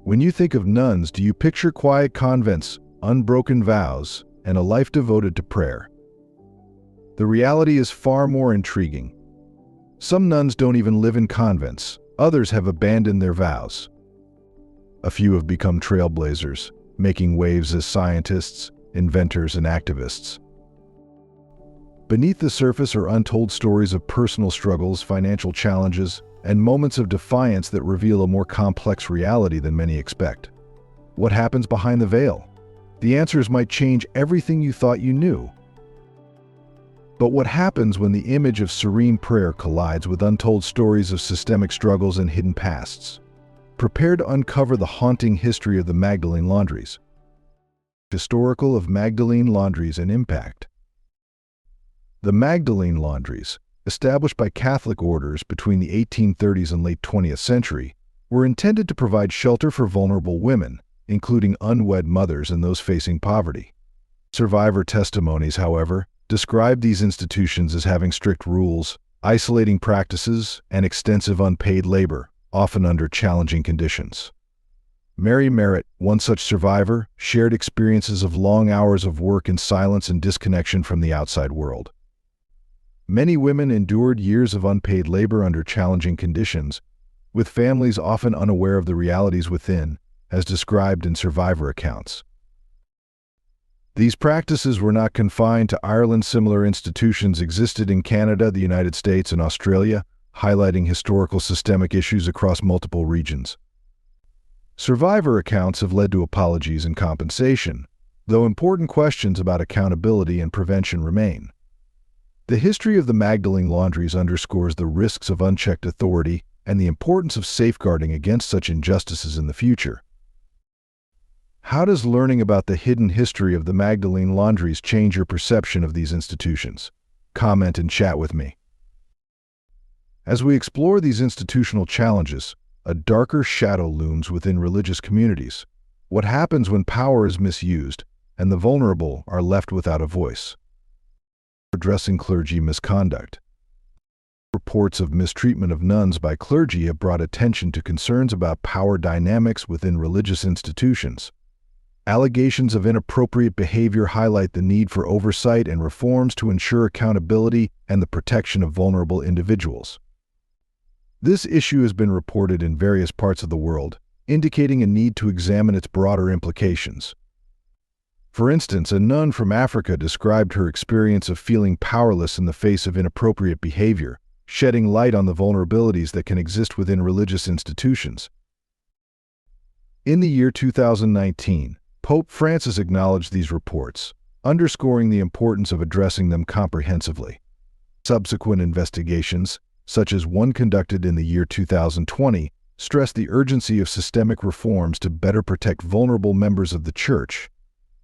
When you think of nuns, do you picture quiet convents, unbroken vows, and a life devoted to prayer? The reality is far more intriguing. Some nuns don't even live in convents. Others have abandoned their vows. A few have become trailblazers, making waves as scientists, inventors, and activists. Beneath the surface are untold stories of personal struggles, financial challenges, and moments of defiance that reveal a more complex reality than many expect. What happens behind the veil? The answers might change everything you thought you knew. But what happens when the image of serene prayer collides with untold stories of systemic struggles and hidden pasts? Prepare to uncover the haunting history of the Magdalene Laundries. Historical of Magdalene Laundries and Impact. The Magdalene Laundries, established by Catholic orders between the 1830s and late 20th century, were intended to provide shelter for vulnerable women, including unwed mothers and those facing poverty. Survivor testimonies, however, described these institutions as having strict rules, isolating practices, and extensive unpaid labor, often under challenging conditions. Mary Merritt, one such survivor, shared experiences of long hours of work in silence and disconnection from the outside world. Many women endured years of unpaid labor under challenging conditions, with families often unaware of the realities within, as described in survivor accounts. These practices were not confined to Ireland. Similar institutions existed in Canada, the United States, and Australia, highlighting historical systemic issues across multiple regions. Survivor accounts have led to apologies and compensation, though important questions about accountability and prevention remain. The history of the Magdalene Laundries underscores the risks of unchecked authority and the importance of safeguarding against such injustices in the future. How does learning about the hidden history of the Magdalene Laundries change your perception of these institutions? Comment and chat with me. As we explore these institutional challenges, a darker shadow looms within religious communities. What happens when power is misused and the vulnerable are left without a voice? Addressing clergy misconduct. Reports of mistreatment of nuns by clergy have brought attention to concerns about power dynamics within religious institutions. Allegations of inappropriate behavior highlight the need for oversight and reforms to ensure accountability and the protection of vulnerable individuals. This issue has been reported in various parts of the world, indicating a need to examine its broader implications. For instance, a nun from Africa described her experience of feeling powerless in the face of inappropriate behavior, shedding light on the vulnerabilities that can exist within religious institutions. In the year 2019, Pope Francis acknowledged these reports, underscoring the importance of addressing them comprehensively. Subsequent investigations, such as one conducted in the year 2020, stressed the urgency of systemic reforms to better protect vulnerable members of the Church.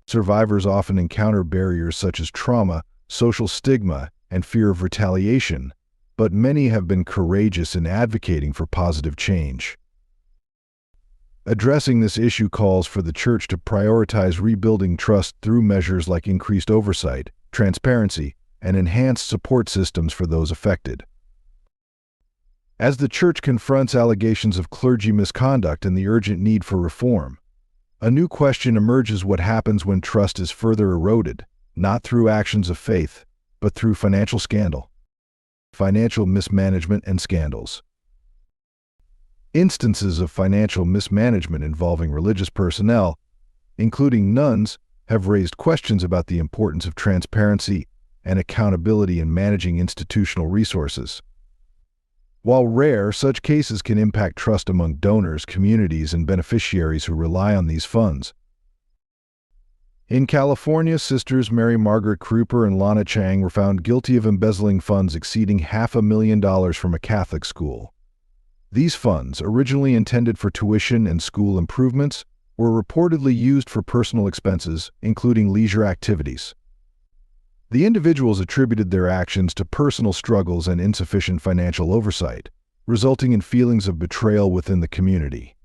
Survivors often encounter barriers such as trauma, social stigma, and fear of retaliation, but many have been courageous in advocating for positive change. Addressing this issue calls for the Church to prioritize rebuilding trust through measures like increased oversight, transparency, and enhanced support systems for those affected. As the Church confronts allegations of clergy misconduct and the urgent need for reform, a new question emerges: what happens when trust is further eroded, not through actions of faith, but through financial scandal? Financial mismanagement and scandals. Instances of financial mismanagement involving religious personnel, including nuns, have raised questions about the importance of transparency and accountability in managing institutional resources. While rare, such cases can impact trust among donors, communities, and beneficiaries who rely on these funds. In California, Sisters Mary Margaret Kruper and Lana Chang were found guilty of embezzling funds exceeding $500,000 from a Catholic school. These funds, originally intended for tuition and school improvements, were reportedly used for personal expenses, including leisure activities. The individuals attributed their actions to personal struggles and insufficient financial oversight, resulting in feelings of betrayal within the community.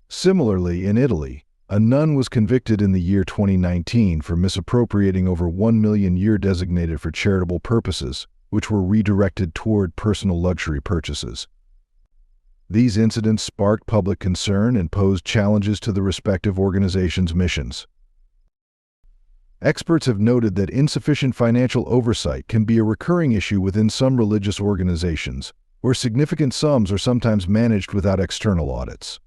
Similarly, in Italy, a nun was convicted in the year 2019 for misappropriating over $1 million designated for charitable purposes, which were redirected toward personal luxury purchases. These incidents sparked public concern and posed challenges to the respective organizations' missions. Experts have noted that insufficient financial oversight can be a recurring issue within some religious organizations, where significant sums are sometimes managed without external audits.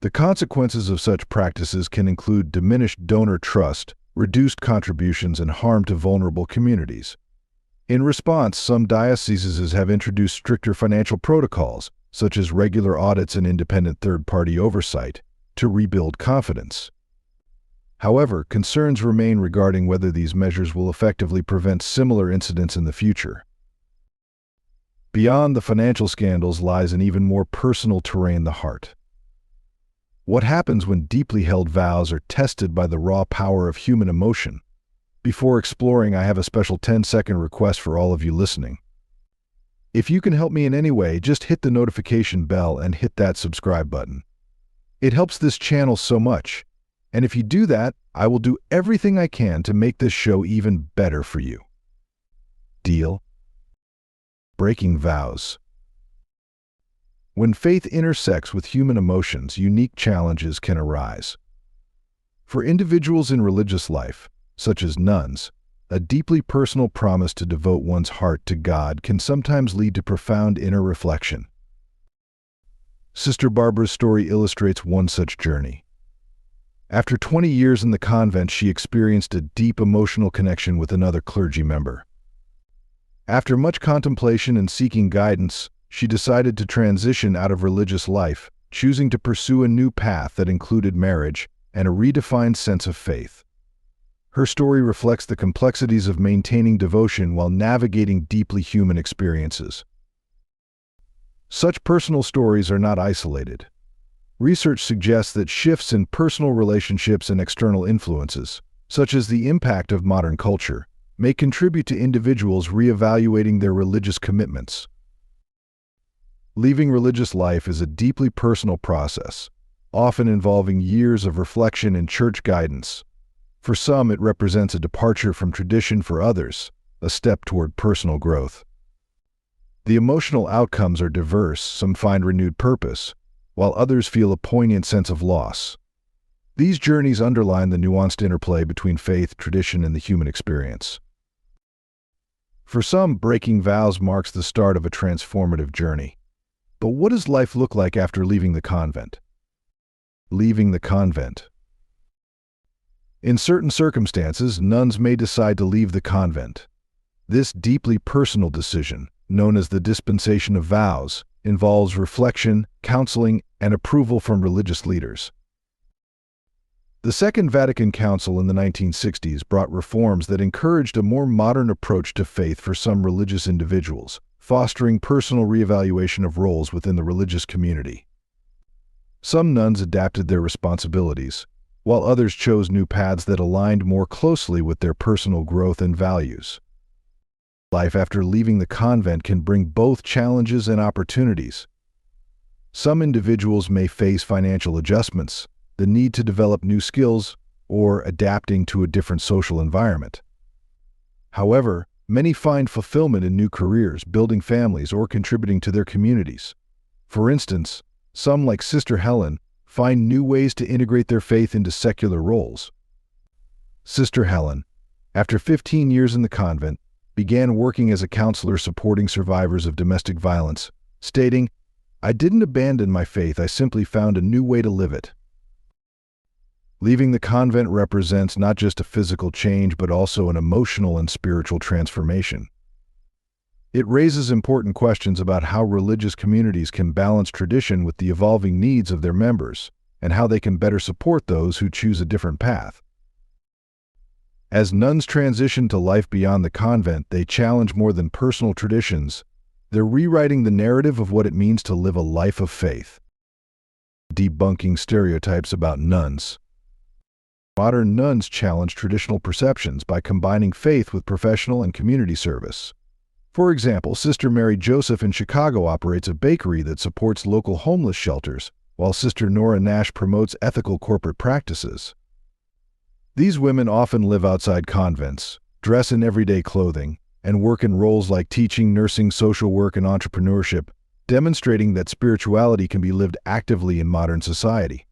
The consequences of such practices can include diminished donor trust, reduced contributions, and harm to vulnerable communities. In response, some dioceses have introduced stricter financial protocols, such as regular audits and independent third-party oversight, to rebuild confidence. However, concerns remain regarding whether these measures will effectively prevent similar incidents in the future. Beyond the financial scandals lies an even more personal terrain: the heart. What happens when deeply held vows are tested by the raw power of human emotion? Before exploring, I have a special 10-second request for all of you listening. If you can help me in any way, just hit the notification bell and hit that subscribe button. It helps this channel so much. And if you do that, I will do everything I can to make this show even better for you. Deal? Breaking vows. When faith intersects with human emotions, unique challenges can arise. For individuals in religious life, such as nuns, a deeply personal promise to devote one's heart to God can sometimes lead to profound inner reflection. Sister Barbara's story illustrates one such journey. After 20 years in the convent, she experienced a deep emotional connection with another clergy member. After much contemplation and seeking guidance, she decided to transition out of religious life, choosing to pursue a new path that included marriage and a redefined sense of faith. Her story reflects the complexities of maintaining devotion while navigating deeply human experiences. Such personal stories are not isolated. Research suggests that shifts in personal relationships and external influences, such as the impact of modern culture, may contribute to individuals reevaluating their religious commitments. Leaving religious life is a deeply personal process, often involving years of reflection and church guidance. For some, it represents a departure from tradition; for others, a step toward personal growth. The emotional outcomes are diverse. Some find renewed purpose, while others feel a poignant sense of loss. These journeys underline the nuanced interplay between faith, tradition, and the human experience. For some, breaking vows marks the start of a transformative journey. But what does life look like after leaving the convent? Leaving the convent. In certain circumstances, nuns may decide to leave the convent. This deeply personal decision, known as the dispensation of vows, involves reflection, counseling, and approval from religious leaders. The Second Vatican Council in the 1960s brought reforms that encouraged a more modern approach to faith for some religious individuals, fostering personal reevaluation of roles within the religious community. Some nuns adapted their responsibilities, while others chose new paths that aligned more closely with their personal growth and values. Life after leaving the convent can bring both challenges and opportunities. Some individuals may face financial adjustments, the need to develop new skills, or adapting to a different social environment. However, many find fulfillment in new careers, building families, or contributing to their communities. For instance, some, like Sister Helen, find new ways to integrate their faith into secular roles. Sister Helen, after 15 years in the convent, began working as a counselor supporting survivors of domestic violence, stating, "I didn't abandon my faith, I simply found a new way to live it." Leaving the convent represents not just a physical change, but also an emotional and spiritual transformation. It raises important questions about how religious communities can balance tradition with the evolving needs of their members, and how they can better support those who choose a different path. As nuns transition to life beyond the convent, they challenge more than personal traditions. They're rewriting the narrative of what it means to live a life of faith. Debunking stereotypes about nuns. Modern nuns challenge traditional perceptions by combining faith with professional and community service. For example, Sister Mary Joseph in Chicago operates a bakery that supports local homeless shelters, while Sister Nora Nash promotes ethical corporate practices. These women often live outside convents, dress in everyday clothing, and work in roles like teaching, nursing, social work, and entrepreneurship, demonstrating that spirituality can be lived actively in modern society.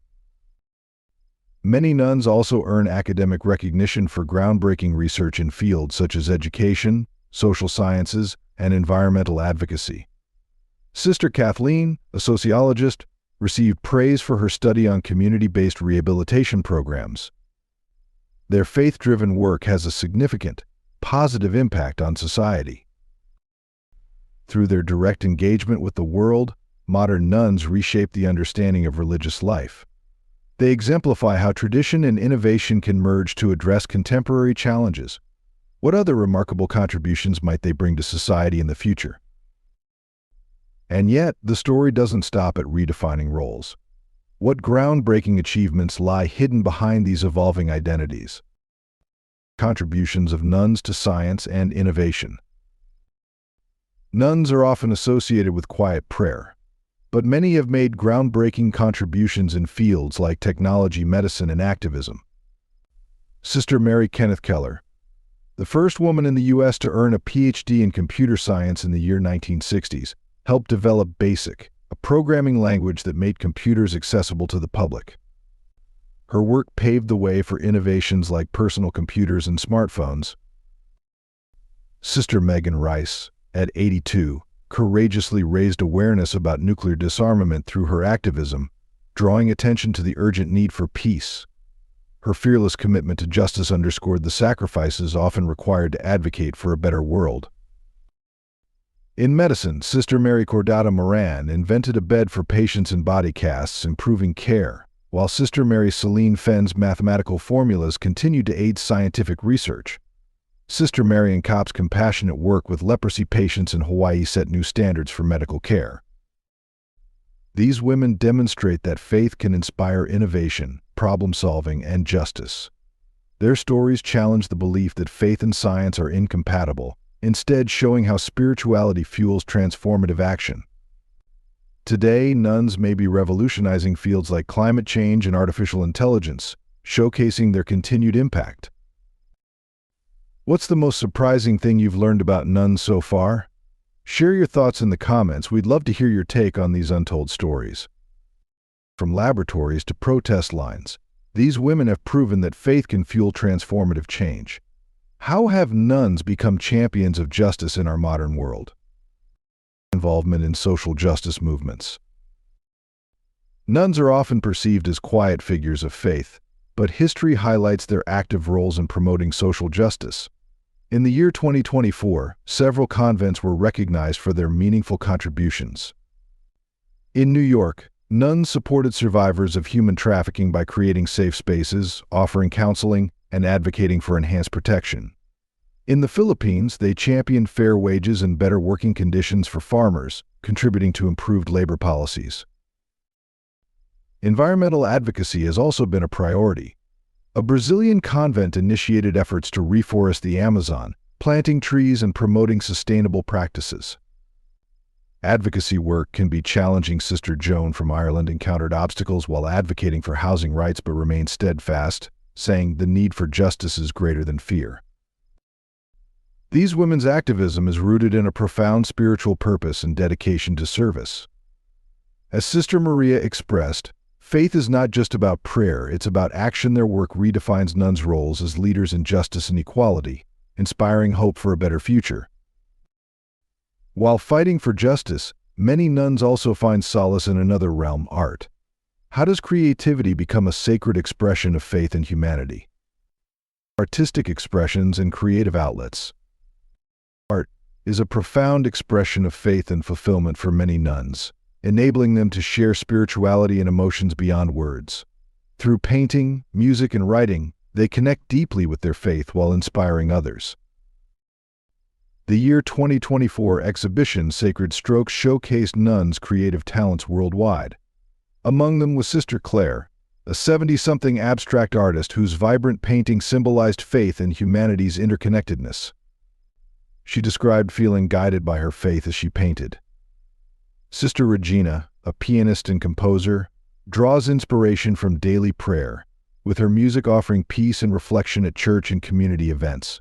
Many nuns also earn academic recognition for groundbreaking research in fields such as education, social sciences, and environmental advocacy. Sister Kathleen, a sociologist, received praise for her study on community-based rehabilitation programs. Their faith-driven work has a significant, positive impact on society. Through their direct engagement with the world, modern nuns reshape the understanding of religious life. They exemplify how tradition and innovation can merge to address contemporary challenges. What other remarkable contributions might they bring to society in the future? And yet, the story doesn't stop at redefining roles. What groundbreaking achievements lie hidden behind these evolving identities? Contributions of nuns to science and innovation. Nuns are often associated with quiet prayer, but many have made groundbreaking contributions in fields like technology, medicine, and activism. Sister Mary Kenneth Keller, the first woman in the U.S. to earn a Ph.D. in computer science in the year 1960s, helped develop BASIC, a programming language that made computers accessible to the public. Her work paved the way for innovations like personal computers and smartphones. Sister Megan Rice, at 82, courageously raised awareness about nuclear disarmament through her activism, drawing attention to the urgent need for peace. Her fearless commitment to justice underscored the sacrifices often required to advocate for a better world. In medicine, Sister Mary Cordata Moran invented a bed for patients in body casts, improving care, while Sister Mary Celine Fenn's mathematical formulas continued to aid scientific research. Sister Marian Kopp's compassionate work with leprosy patients in Hawaii set new standards for medical care. These women demonstrate that faith can inspire innovation, problem-solving, and justice. Their stories challenge the belief that faith and science are incompatible, instead showing how spirituality fuels transformative action. Today, nuns may be revolutionizing fields like climate change and artificial intelligence, showcasing their continued impact. What's the most surprising thing you've learned about nuns so far? Share your thoughts in the comments. We'd love to hear your take on these untold stories. From laboratories to protest lines, these women have proven that faith can fuel transformative change. How have nuns become champions of justice in our modern world? Involvement in social justice movements. Nuns are often perceived as quiet figures of faith, but history highlights their active roles in promoting social justice. In the year 2024, several convents were recognized for their meaningful contributions. In New York, nuns supported survivors of human trafficking by creating safe spaces, offering counseling, and advocating for enhanced protection. In the Philippines, they championed fair wages and better working conditions for farmers, contributing to improved labor policies. Environmental advocacy has also been a priority. A Brazilian convent initiated efforts to reforest the Amazon, planting trees and promoting sustainable practices. Advocacy work can be challenging. Sister Joan from Ireland encountered obstacles while advocating for housing rights but remained steadfast, saying the need for justice is greater than fear. These women's activism is rooted in a profound spiritual purpose and dedication to service. As Sister Maria expressed, faith is not just about prayer, it's about action. Their work redefines nuns' roles as leaders in justice and equality, inspiring hope for a better future. While fighting for justice, many nuns also find solace in another realm, art. How does creativity become a sacred expression of faith and humanity? Artistic expressions and creative outlets. Art is a profound expression of faith and fulfillment for many nuns, enabling them to share spirituality and emotions beyond words. Through painting, music, and writing, they connect deeply with their faith while inspiring others. The year 2024 exhibition Sacred Strokes showcased nuns' creative talents worldwide. Among them was Sister Claire, a 70-something abstract artist whose vibrant painting symbolized faith and humanity's interconnectedness. She described feeling guided by her faith as she painted. Sister Regina, a pianist and composer, draws inspiration from daily prayer, with her music offering peace and reflection at church and community events.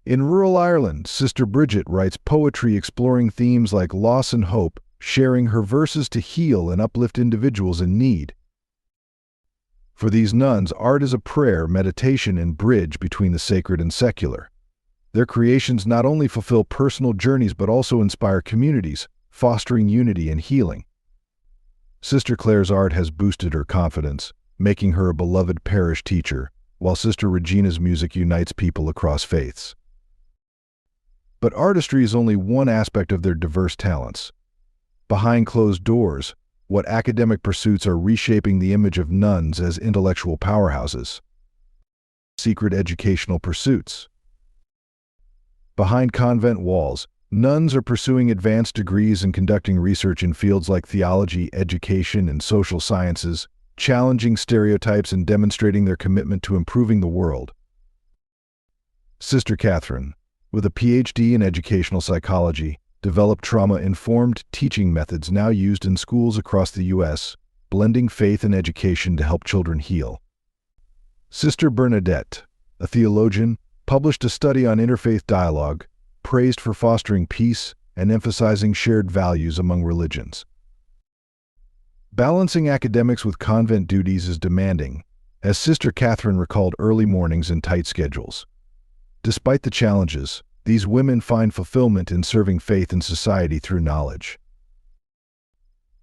In rural Ireland, Sister Bridget writes poetry exploring themes like loss and hope, sharing her verses to heal and uplift individuals in need. For these nuns, art is a prayer, meditation, and bridge between the sacred and secular. Their creations not only fulfill personal journeys but also inspire communities, fostering unity and healing. Sister Claire's art has boosted her confidence, making her a beloved parish teacher, while Sister Regina's music unites people across faiths. But artistry is only one aspect of their diverse talents. Behind closed doors, what academic pursuits are reshaping the image of nuns as intellectual powerhouses? Secret educational pursuits. Behind convent walls, nuns are pursuing advanced degrees and conducting research in fields like theology, education, and social sciences, challenging stereotypes and demonstrating their commitment to improving the world. Sister Catherine, with a PhD in educational psychology, developed trauma-informed teaching methods now used in schools across the U.S., blending faith and education to help children heal. Sister Bernadette, a theologian, published a study on interfaith dialogue, praised for fostering peace and emphasizing shared values among religions. Balancing academics with convent duties is demanding, as Sister Catherine recalled early mornings and tight schedules. Despite the challenges, these women find fulfillment in serving faith and society through knowledge.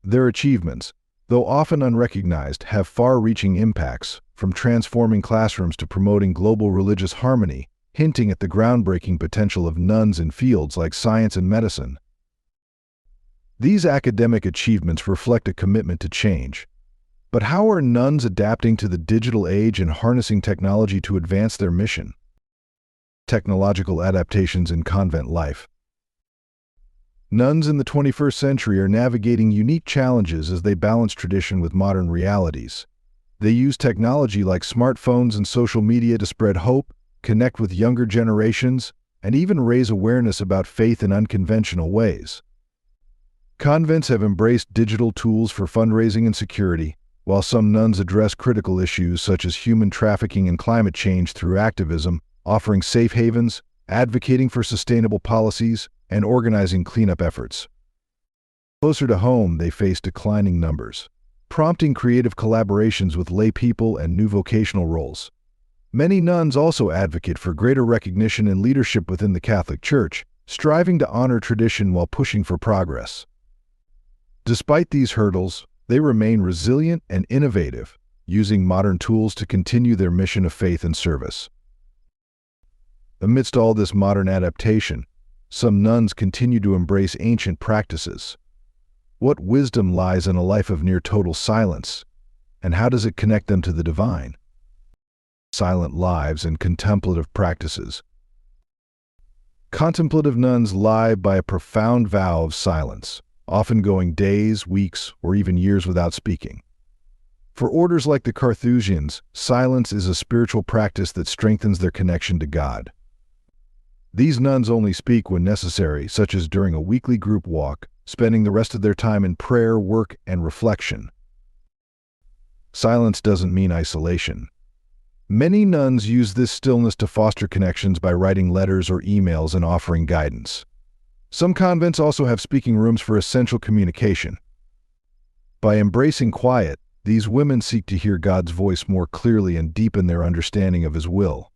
Their achievements, though often unrecognized, have far-reaching impacts, from transforming classrooms to promoting global religious harmony, hinting at the groundbreaking potential of nuns in fields like science and medicine. These academic achievements reflect a commitment to change. But how are nuns adapting to the digital age and harnessing technology to advance their mission? Technological adaptations in convent life. Nuns in the 21st century are navigating unique challenges as they balance tradition with modern realities. They use technology like smartphones and social media to spread hope, connect with younger generations, and even raise awareness about faith in unconventional ways. Convents have embraced digital tools for fundraising and security, while some nuns address critical issues such as human trafficking and climate change through activism, offering safe havens, advocating for sustainable policies, and organizing cleanup efforts. Closer to home, they face declining numbers, prompting creative collaborations with lay people and new vocational roles. Many nuns also advocate for greater recognition and leadership within the Catholic Church, striving to honor tradition while pushing for progress. Despite these hurdles, they remain resilient and innovative, using modern tools to continue their mission of faith and service. Amidst all this modern adaptation, some nuns continue to embrace ancient practices. What wisdom lies in a life of near total silence, and how does it connect them to the divine? Silent lives and contemplative practices. Contemplative nuns live by a profound vow of silence, often going days, weeks, or even years without speaking. For orders like the Carthusians, silence is a spiritual practice that strengthens their connection to God. These nuns only speak when necessary, such as during a weekly group walk, spending the rest of their time in prayer, work, and reflection. Silence doesn't mean isolation. Many nuns use this stillness to foster connections by writing letters or emails and offering guidance. Some convents also have speaking rooms for essential communication. By embracing quiet, these women seek to hear God's voice more clearly and deepen their understanding of His will.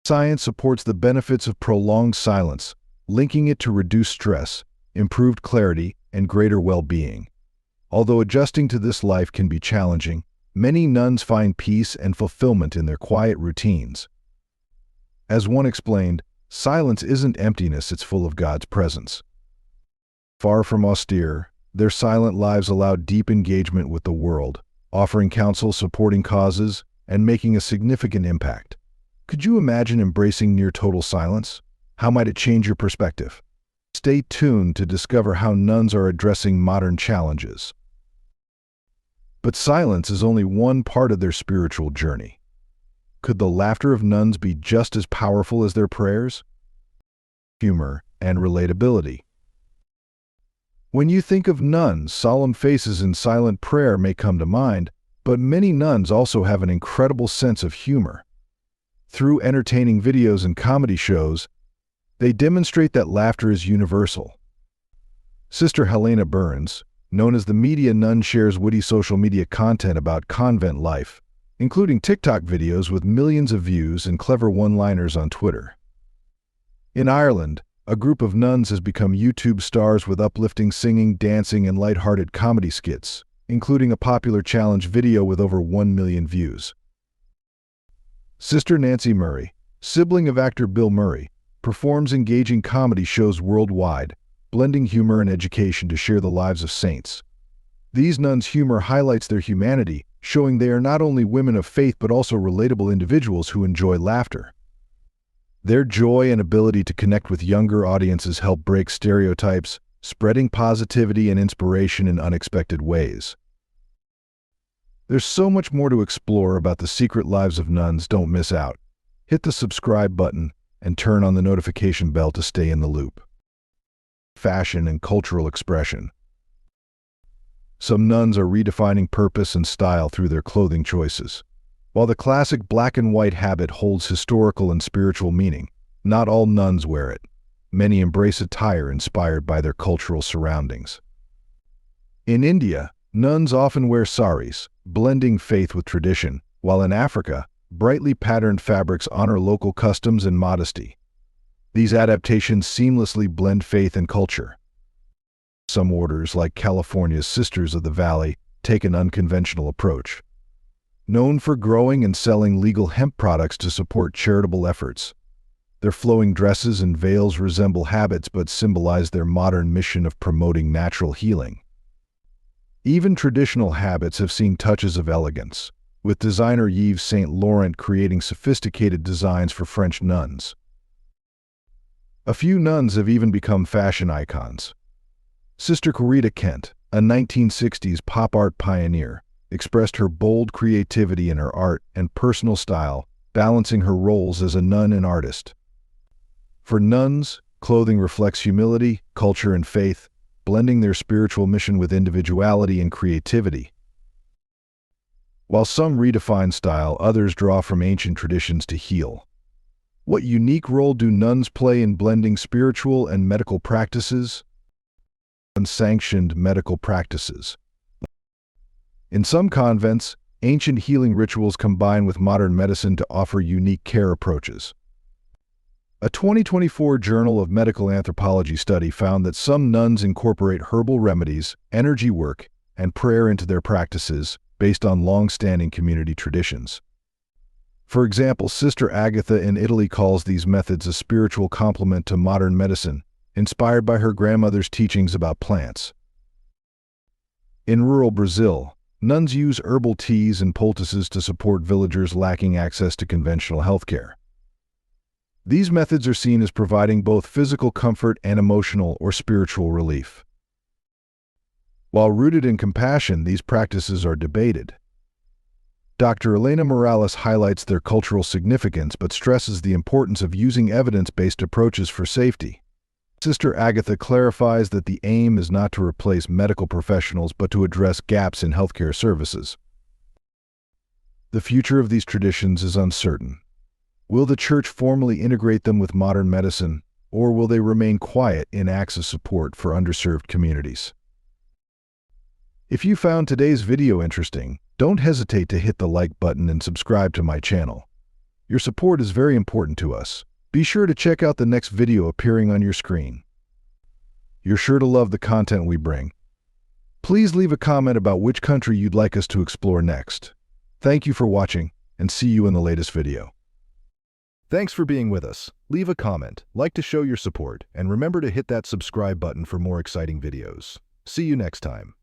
Science supports the benefits of prolonged silence, linking it to reduced stress, improved clarity, and greater well-being. Although adjusting to this life can be challenging, many nuns find peace and fulfillment in their quiet routines. As one explained, silence isn't emptiness, it's full of God's presence. Far from austere, their silent lives allow deep engagement with the world, offering counsel, supporting causes, and making a significant impact. Could you imagine embracing near total silence? How might it change your perspective? Stay tuned to discover how nuns are addressing modern challenges. But silence is only one part of their spiritual journey. Could the laughter of nuns be just as powerful as their prayers? Humor and relatability. When you think of nuns, solemn faces and silent prayer may come to mind, but many nuns also have an incredible sense of humor. Through entertaining videos and comedy shows, they demonstrate that laughter is universal. Sister Helena Burns, known as the Media Nun, shares witty social media content about convent life, including TikTok videos with millions of views and clever one-liners on Twitter. In Ireland, a group of nuns has become YouTube stars with uplifting singing, dancing, and light-hearted comedy skits, including a popular challenge video with over 1 million views. Sister Nancy Murray, sibling of actor Bill Murray, performs engaging comedy shows worldwide, blending humor and education to share the lives of saints. These nuns' humor highlights their humanity, showing they are not only women of faith but also relatable individuals who enjoy laughter. Their joy and ability to connect with younger audiences help break stereotypes, spreading positivity and inspiration in unexpected ways. There's so much more to explore about the secret lives of nuns. Don't miss out. Hit the subscribe button and turn on the notification bell to stay in the loop. Fashion and cultural expression. Some nuns are redefining purpose and style through their clothing choices. While the classic black and white habit holds historical and spiritual meaning, not all nuns wear it. Many embrace attire inspired by their cultural surroundings. In India, nuns often wear saris, blending faith with tradition, while in Africa, brightly patterned fabrics honor local customs and modesty. These adaptations seamlessly blend faith and culture. Some orders, like California's Sisters of the Valley, take an unconventional approach. Known for growing and selling legal hemp products to support charitable efforts, their flowing dresses and veils resemble habits but symbolize their modern mission of promoting natural healing. Even traditional habits have seen touches of elegance, with designer Yves Saint Laurent creating sophisticated designs for French nuns. A few nuns have even become fashion icons. Sister Corita Kent, a 1960s pop art pioneer, expressed her bold creativity in her art and personal style, balancing her roles as a nun and artist. For nuns, clothing reflects humility, culture, and faith, blending their spiritual mission with individuality and creativity. While some redefine style, others draw from ancient traditions to heal. What unique role do nuns play in blending spiritual and medical practices? Unsanctioned medical practices. In some convents, ancient healing rituals combine with modern medicine to offer unique care approaches. A 2024 Journal of Medical Anthropology study found that some nuns incorporate herbal remedies, energy work, and prayer into their practices based on long-standing community traditions. For example, Sister Agatha in Italy calls these methods a spiritual complement to modern medicine, inspired by her grandmother's teachings about plants. In rural Brazil, nuns use herbal teas and poultices to support villagers lacking access to conventional healthcare. These methods are seen as providing both physical comfort and emotional or spiritual relief. While rooted in compassion, these practices are debated. Dr. Elena Morales highlights their cultural significance but stresses the importance of using evidence-based approaches for safety. Sister Agatha clarifies that the aim is not to replace medical professionals but to address gaps in healthcare services. The future of these traditions is uncertain. Will the Church formally integrate them with modern medicine, or will they remain quiet in acts of support for underserved communities? If you found today's video interesting, don't hesitate to hit the like button and subscribe to my channel. Your support is very important to us. Be sure to check out the next video appearing on your screen. You're sure to love the content we bring. Please leave a comment about which country you'd like us to explore next. Thank you for watching, and see you in the latest video. Thanks for being with us. Leave a comment, like to show your support, and remember to hit that subscribe button for more exciting videos. See you next time.